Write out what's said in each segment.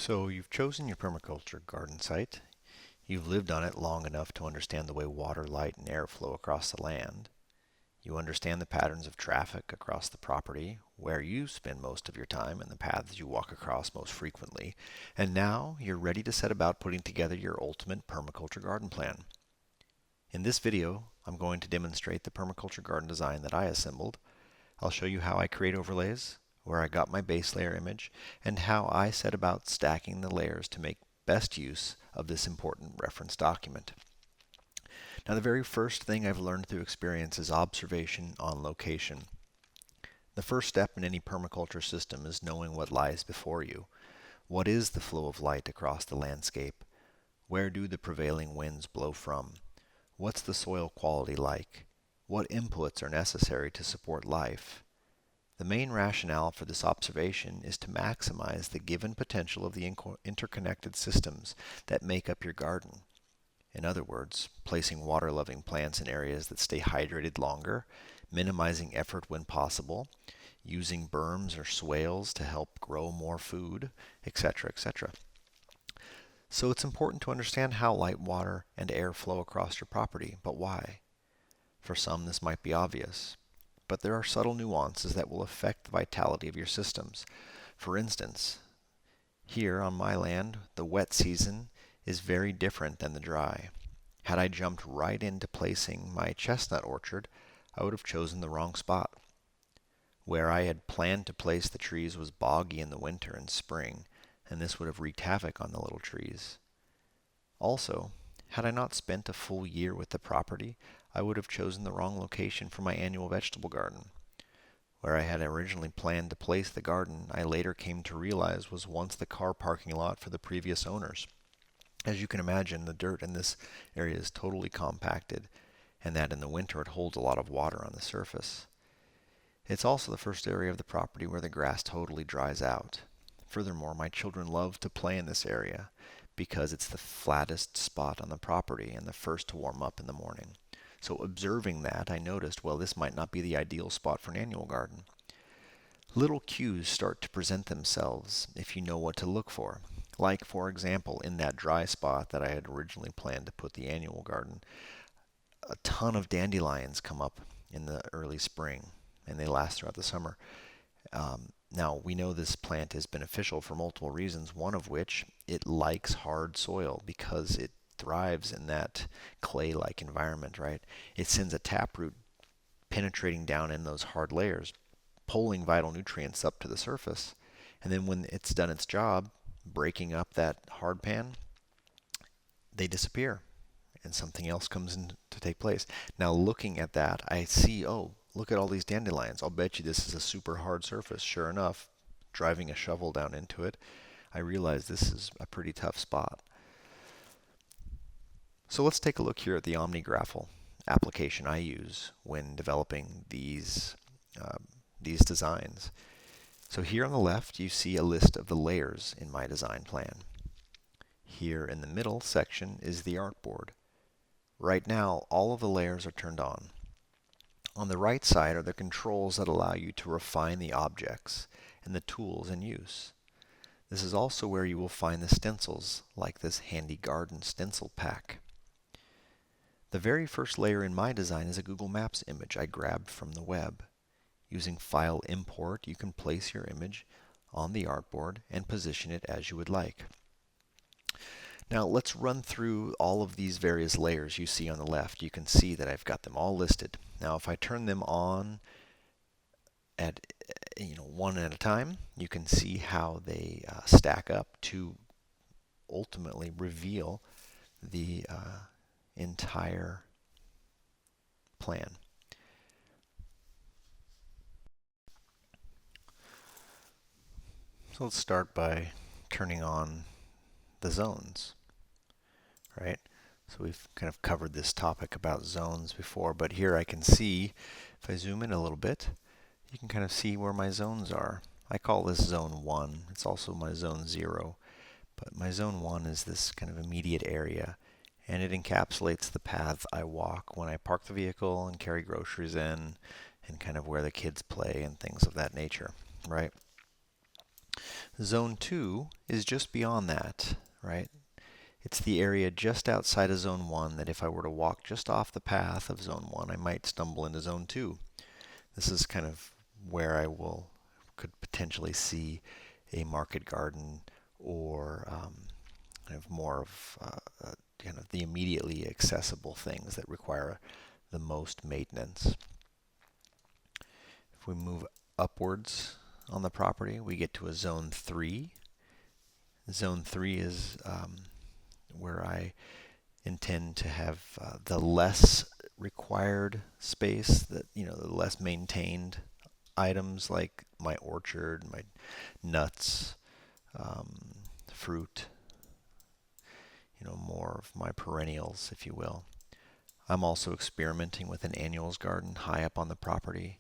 So you've chosen your permaculture garden site. You've lived on it long enough to understand the way water, light, and air flow across the land. You understand the patterns of traffic across the property, where you spend most of your time, and the paths you walk across most frequently. And now you're ready to set about putting together your ultimate permaculture garden plan. In this video, I'm going to demonstrate the permaculture garden design that I assembled. I'll show you how I create overlays, where I got my base layer image, and how I set about stacking the layers to make best use of this important reference document. Now, the very first thing I've learned through experience is observation on location. The first step in any permaculture system is knowing what lies before you. What is the flow of light across the landscape? Where do the prevailing winds blow from? What's the soil quality like? What inputs are necessary to support life? The main rationale for this observation is to maximize the given potential of the interconnected systems that make up your garden. In other words, placing water-loving plants in areas that stay hydrated longer, minimizing effort when possible, using berms or swales to help grow more food, etc., etc. So it's important to understand how light, water, and air flow across your property, but why? For some, this might be obvious, but there are subtle nuances that will affect the vitality of your systems. For instance, here on my land, the wet season is very different than the dry. Had I jumped right into placing my chestnut orchard, I would have chosen the wrong spot. Where I had planned to place the trees was boggy in the winter and spring, and this would have wreaked havoc on the little trees. Also, had I not spent a full year with the property, I would have chosen the wrong location for my annual vegetable garden. Where I had originally planned to place the garden, I later came to realize was once the car parking lot for the previous owners. As you can imagine, the dirt in this area is totally compacted, and that in the winter it holds a lot of water on the surface. It's also the first area of the property where the grass totally dries out. Furthermore, my children love to play in this area because it's the flattest spot on the property and the first to warm up in the morning. So observing that, I noticed, well, this might not be the ideal spot for an annual garden. Little cues start to present themselves if you know what to look for. Like, for example, in that dry spot that I had originally planned to put the annual garden, a ton of dandelions come up in the early spring, and they last throughout the summer. Now, we know this plant is beneficial for multiple reasons, one of which it likes hard soil because it thrives in that clay-like environment, right? It sends a taproot penetrating down in those hard layers, pulling vital nutrients up to the surface. And then when it's done its job, breaking up that hard pan, they disappear and something else comes in to take place. Now looking at that, I see, oh, look at all these dandelions. I'll bet you this is a super hard surface. Sure enough, driving a shovel down into it, I realize this is a pretty tough spot. So let's take a look here at the OmniGraffle application I use when developing these designs. So here on the left, you see a list of the layers in my design plan. Here in the middle section is the artboard. Right now, all of the layers are turned on. On the right side are the controls that allow you to refine the objects and the tools in use. This is also where you will find the stencils, like this handy garden stencil pack. The very first layer in my design is a Google Maps image I grabbed from the web. Using File Import, you can place your image on the artboard and position it as you would like. Now let's run through all of these various layers you see on the left. You can see that I've got them all listed. Now if I turn them on at one at a time, you can see how they stack up to ultimately reveal the entire plan. So let's start by turning on the zones, right? So we've kind of covered this topic about zones before, but here I can see, if I zoom in a little bit, you can kind of see where my zones are. I call this zone 1. It's also my zone 0, but my zone 1 is this kind of immediate area, and it encapsulates the path I walk when I park the vehicle and carry groceries in, and kind of where the kids play and things of that nature, right? Zone 2 is just beyond that, right? It's the area just outside of Zone 1 that if I were to walk just off the path of Zone 1, I might stumble into Zone 2. This is kind of where could potentially see a market garden or kind of more of kind of the immediately accessible things that require the most maintenance. If we move upwards on the property, we get to a Zone 3. Zone 3 is where I intend to have the less required space, that the less maintained items like my orchard, my nuts, fruit, more of my perennials, if you will. I'm also experimenting with an annuals garden high up on the property,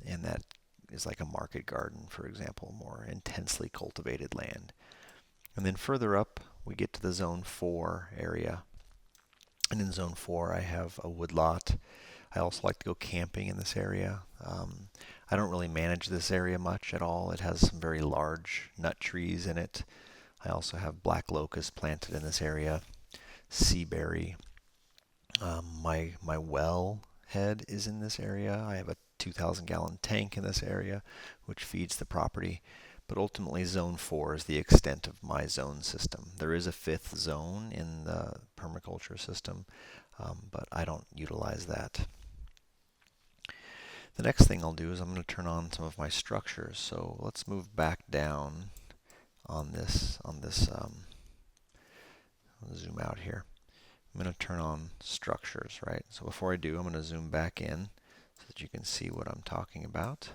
and that is like a market garden, for example, more intensely cultivated land. And then further up, we get to the Zone 4 area. And in Zone 4, I have a woodlot. I also like to go camping in this area. I don't really manage this area much at all. It has some very large nut trees in it. I also have black locust planted in this area, seaberry. My well head is in this area. I have a 2,000-gallon tank in this area, which feeds the property. But ultimately, Zone 4 is the extent of my zone system. There is a fifth zone in the permaculture system, but I don't utilize that. The next thing I'll do is I'm going to turn on some of my structures. So let's move back down on this. I'll zoom out here. I'm going to turn on structures, right? So before I do, I'm going to zoom back in so that you can see what I'm talking about.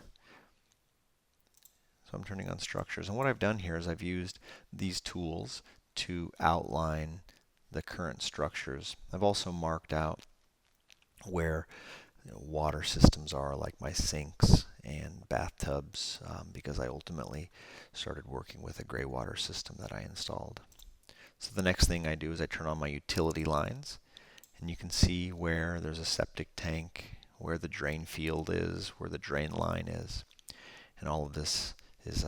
So I'm turning on structures. And what I've done here is I've used these tools to outline the current structures. I've also marked out where water systems are, like my sinks and bathtubs, because I ultimately started working with a gray water system that I installed. So the next thing I do is I turn on my utility lines, and you can see where there's a septic tank, where the drain field is, where the drain line is, and all of this is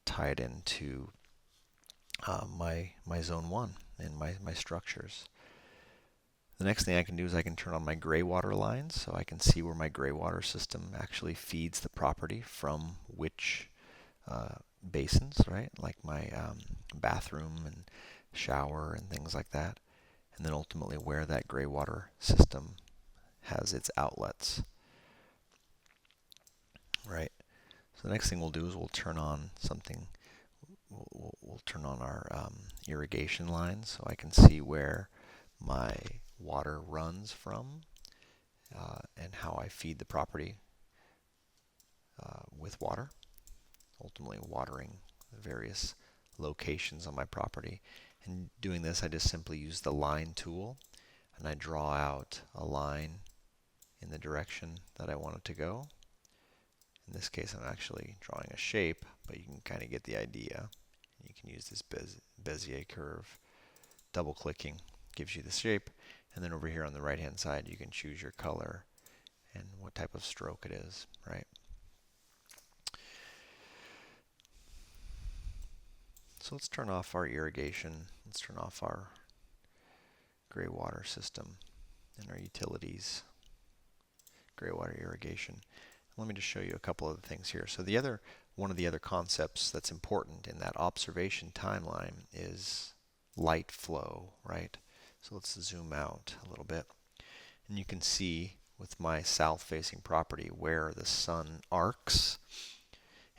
tied into my Zone 1 and my structures. The next thing I can do is I can turn on my gray water lines, so I can see where my gray water system actually feeds the property from which basins, right? Like my bathroom and shower and things like that. And then ultimately where that gray water system has its outlets, right? So the next thing we'll do is we'll turn on something. We'll turn on our irrigation lines, so I can see where my water runs from and how I feed the property with water, ultimately watering the various locations on my property. And doing this, I just simply use the line tool, and I draw out a line in the direction that I want it to go. In this case, I'm actually drawing a shape, but you can kind of get the idea. You can use this Bezier curve. Double-clicking gives you the shape, and then over here on the right-hand side, you can choose your color and what type of stroke it is, right? So let's turn off our irrigation. Let's turn off our gray water system and our utilities, gray water irrigation. Let me just show you a couple of things here. So one of the other concepts that's important in that observation timeline is light flow, right? So let's zoom out a little bit. And you can see with my south-facing property where the sun arcs.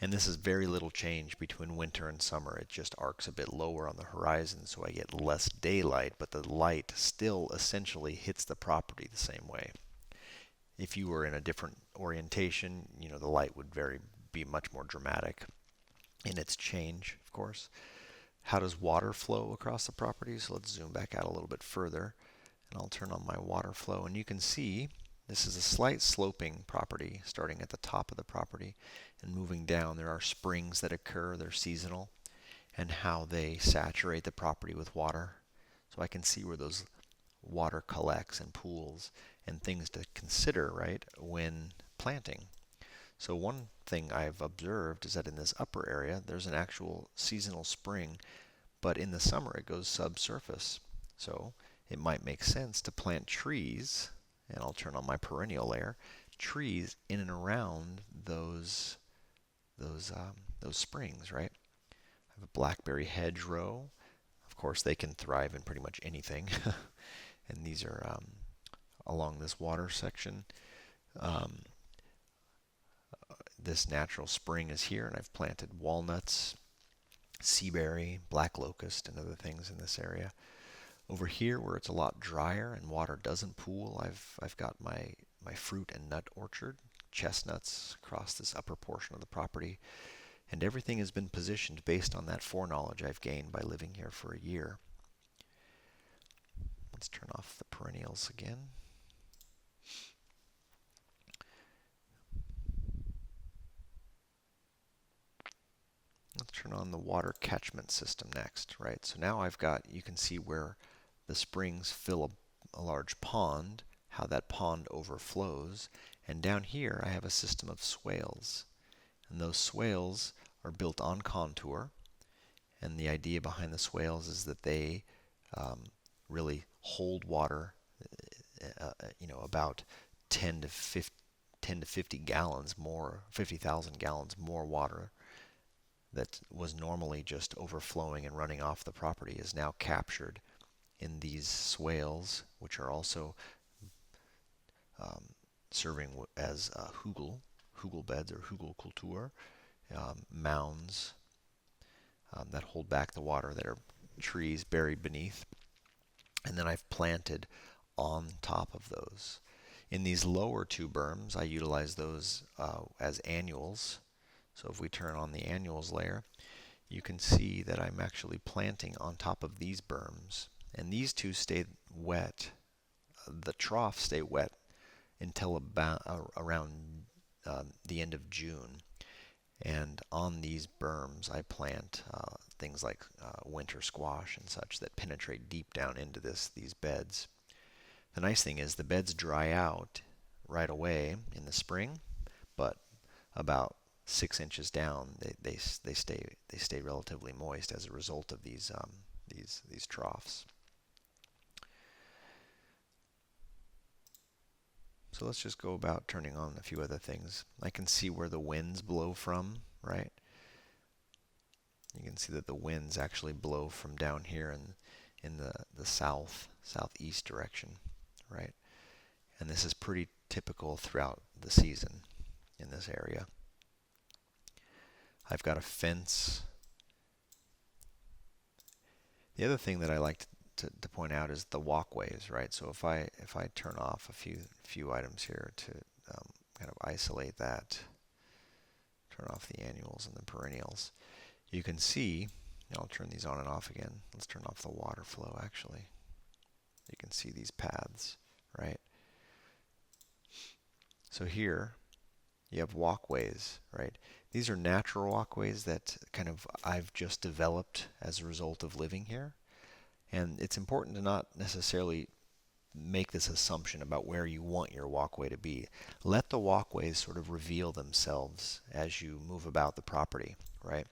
And this is very little change between winter and summer. It just arcs a bit lower on the horizon, so I get less daylight, but the light still essentially hits the property the same way. If you were in a different orientation, the light would be much more dramatic in its change, of course. How does water flow across the property? So let's zoom back out a little bit further, and I'll turn on my water flow. And you can see this is a slight sloping property, starting at the top of the property and moving down. There are springs that occur, they're seasonal, and how they saturate the property with water. So I can see where those water collects and pools and things to consider, right, when planting. So one thing I've observed is that in this upper area, there's an actual seasonal spring, but in the summer it goes subsurface. So it might make sense to plant trees, and I'll turn on my perennial layer, trees in and around those those springs, right? I have a blackberry hedgerow. Of course, they can thrive in pretty much anything, and these are along this water section. Um, this natural spring is here, and I've planted walnuts, seaberry, black locust, and other things in this area. Over here, where it's a lot drier and water doesn't pool, I've got my fruit and nut orchard, chestnuts across this upper portion of the property, and everything has been positioned based on that foreknowledge I've gained by living here for a year. Let's turn off the perennials again. Let's turn on the water catchment system next, right? So now you can see where the springs fill a large pond, how that pond overflows, and down here I have a system of swales. And those swales are built on contour, and the idea behind the swales is that they really hold water, about 10 to 50 gallons more, 50,000 gallons more water that was normally just overflowing and running off the property is now captured in these swales, which are also serving as hugel beds or Hugelkultur, mounds that hold back the water that are trees buried beneath. And then I've planted on top of those. In these lower two berms, I utilize those as annuals. So if we turn on the annuals layer, you can see that I'm actually planting on top of these berms. And these two stay wet. The troughs stay wet until about around the end of June. And on these berms, I plant things like winter squash and such that penetrate deep down into these beds. The nice thing is the beds dry out right away in the spring, but about 6 inches down, they stay relatively moist as a result of these troughs. So let's just go about turning on a few other things. I can see where the winds blow from, right? You can see that the winds actually blow from down here in the southeast direction, right? And this is pretty typical throughout the season in this area. I've got a fence. The other thing that I like to point out is the walkways, right? So if I turn off a few items here to kind of isolate that, turn off the annuals and the perennials, you can see, I'll turn these on and off again. Let's turn off the water flow actually. You can see these paths, right? So here you have walkways, right? These are natural walkways that kind of I've just developed as a result of living here. And it's important to not necessarily make this assumption about where you want your walkway to be. Let the walkways sort of reveal themselves as you move about the property, right?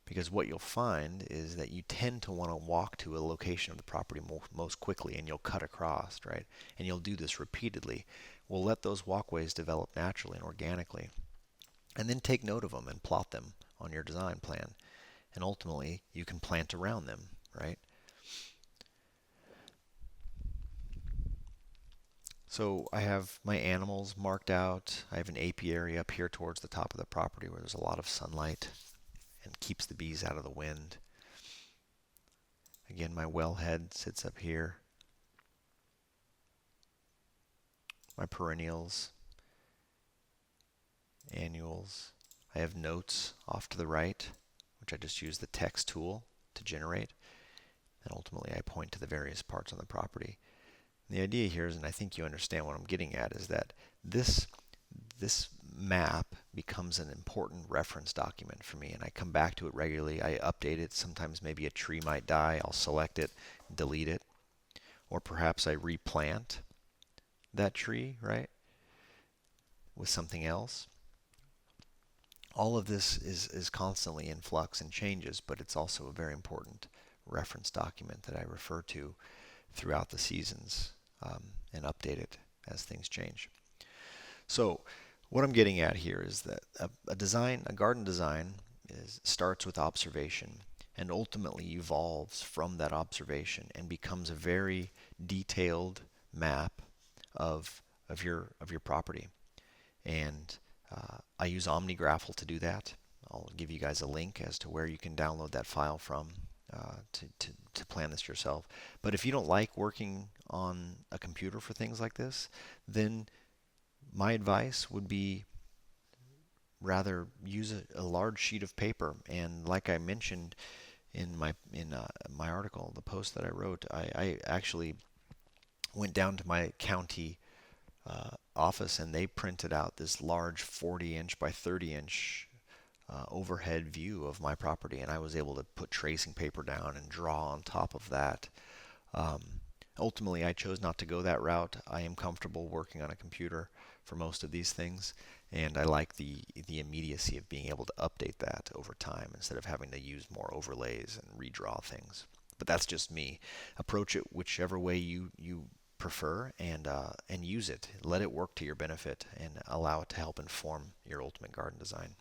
Because what you'll find is that you tend to want to walk to a location of the property most quickly, and you'll cut across, right? And you'll do this repeatedly. We'll let those walkways develop naturally and organically, and then take note of them and plot them on your design plan. And ultimately, you can plant around them, right? So I have my animals marked out. I have an apiary up here towards the top of the property where there's a lot of sunlight and keeps the bees out of the wind. Again, my wellhead sits up here. My perennials, annuals. I have notes off to the right, which I just use the text tool to generate. And ultimately I point to the various parts on the property. And the idea here is, and I think you understand what I'm getting at, is that this map becomes an important reference document for me, and I come back to it regularly. I update it. Sometimes maybe a tree might die. I'll select it, delete it, or perhaps I replant that tree, right, with something else. All of this is constantly in flux and changes, but it's also a very important reference document that I refer to throughout the seasons, and update it as things change. So what I'm getting at here is that a garden design starts with observation and ultimately evolves from that observation and becomes a very detailed map of your property. And I use OmniGraffle to do that. I'll give you guys a link as to where you can download that file from, to plan this yourself. But if you don't like working on a computer for things like this, then my advice would be rather use a large sheet of paper. And like I mentioned in my article, the post that I wrote, I actually went down to my county office and they printed out this large 40 inch by 30 inch overhead view of my property, and I was able to put tracing paper down and draw on top of that. Um, Ultimately, I chose not to go that route. I am comfortable working on a computer for most of these things, and I like the immediacy of being able to update that over time instead of having to use more overlays and redraw things. But that's just me. Approach it whichever way you prefer, and use it. Let it work to your benefit and allow it to help inform your ultimate garden design.